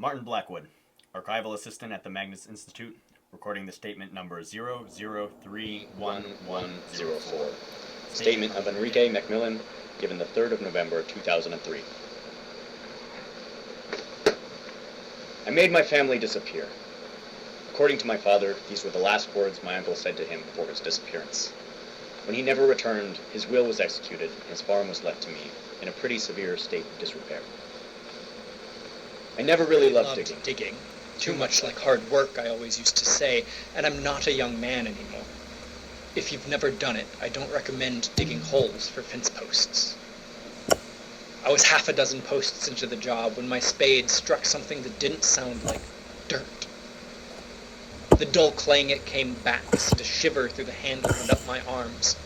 Martin Blackwood, Archival Assistant at the Magnus Institute, recording the statement number 00311104. Statement of Enrique Macmillan, given the 3rd of November, 2003. I made my family disappear. According to my father, these were the last words my uncle said to him before his disappearance. When he never returned, his will was executed, and his farm was left to me, in a pretty severe state of disrepair. I never really loved digging. Too much like hard work, I always used to say, and I'm not a young man anymore. If you've never done it, I don't recommend digging holes for fence posts. I was half a dozen posts into the job when my spade struck something that didn't sound like dirt. The dull clang it came back, sent a shiver through the handle and up my arms.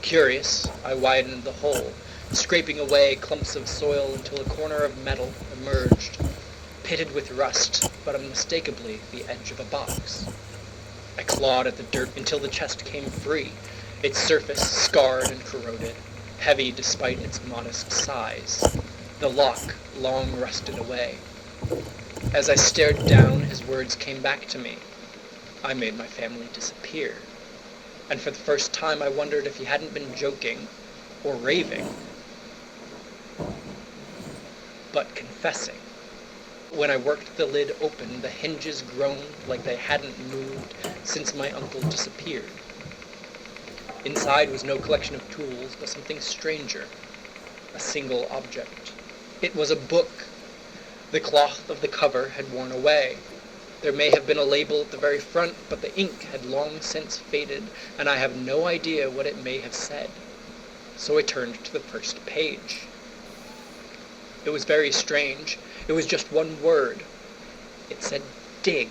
Curious, I widened the hole, scraping away clumps of soil until a corner of metal emerged, pitted with rust, but unmistakably the edge of a box. I clawed at the dirt until the chest came free, its surface scarred and corroded, heavy despite its modest size. The lock long rusted away. As I stared down, his words came back to me. I made my family disappear. And for the first time I wondered if he hadn't been joking or raving, but confessing. When I worked the lid open, the hinges groaned like they hadn't moved since my uncle disappeared. Inside was no collection of tools, but something stranger, a single object. It was a book. The cloth of the cover had worn away. There may have been a label at the very front, but the ink had long since faded, and I have no idea what it may have said. So I turned to the first page. It was very strange. It was just one word. It said, dig.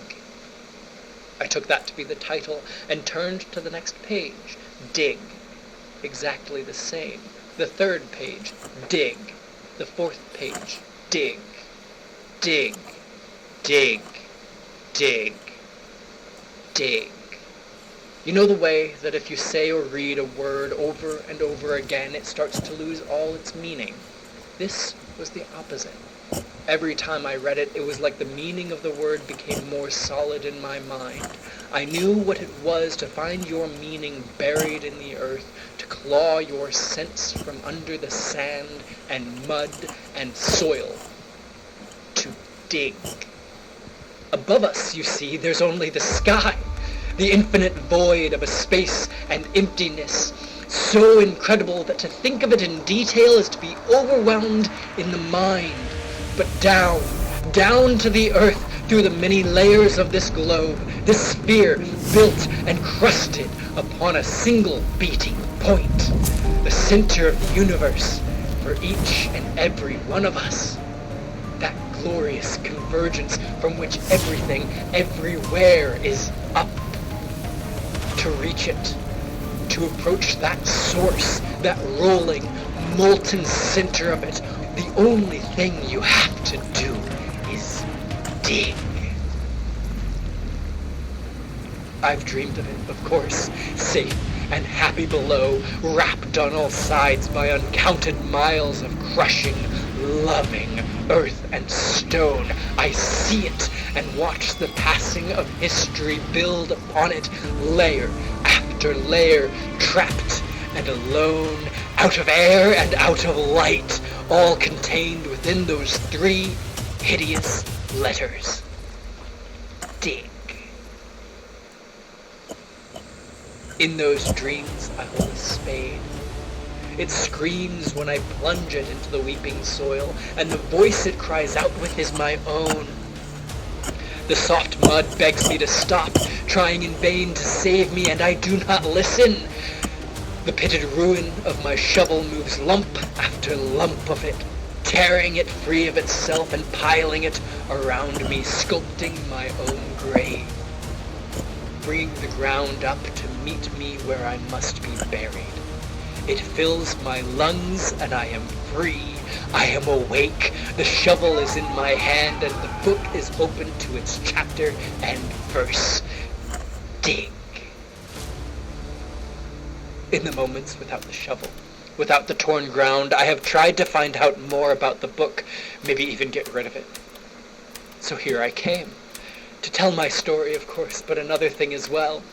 I took that to be the title and turned to the next page. Dig. Exactly the same. The third page. Dig. The fourth page. Dig. Dig. Dig. Dig. Dig. You know the way that if you say or read a word over and over again, it starts to lose all its meaning? This was the opposite. Every time I read it, it was like the meaning of the word became more solid in my mind. I knew what it was to find your meaning buried in the earth, to claw your sense from under the sand and mud and soil. To dig. Above us, you see, there's only the sky, the infinite void of a space and emptiness, so incredible that to think of it in detail is to be overwhelmed in the mind. But down to the earth, through the many layers of this globe, this sphere built and crusted upon a single beating point, the center of the universe for each and every one of us. That glorious convergence from which everything, everywhere is up. To reach it, to approach that source, that rolling, molten center of it, the only thing you have to do is dig. I've dreamed of it, of course, safe and happy below, wrapped on all sides by uncounted miles of crushing, loving earth and stone. I see it and watch the passing of history build upon it, layer after layer, trapped and alone, out of air and out of light, all contained within those 3 hideous letters. Dig. In those dreams, I hold a spade. It screams when I plunge it into the weeping soil, and the voice it cries out with is my own. The soft mud begs me to stop, trying in vain to save me, and I do not listen. The pitted ruin of my shovel moves lump after lump of it, tearing it free of itself and piling it around me, sculpting my own grave, bringing the ground up to meet me where I must be buried. It fills my lungs and I am free. I am awake. The shovel is in my hand and the book is open to its chapter and verse. Dig. In the moments without the shovel, without the torn ground, I have tried to find out more about the book, maybe even get rid of it. So here I came, to tell my story, of course, but another thing as well.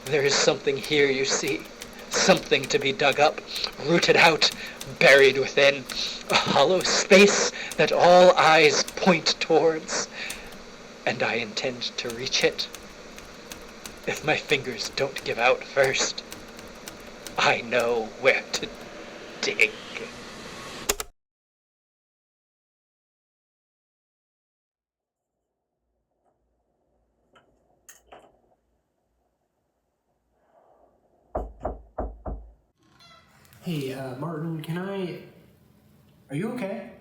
There is something here, you see, something to be dug up, rooted out, buried within, a hollow space that all eyes point towards, and I intend to reach it. If my fingers don't give out first, I know where to dig. Hey, Martin, are you okay?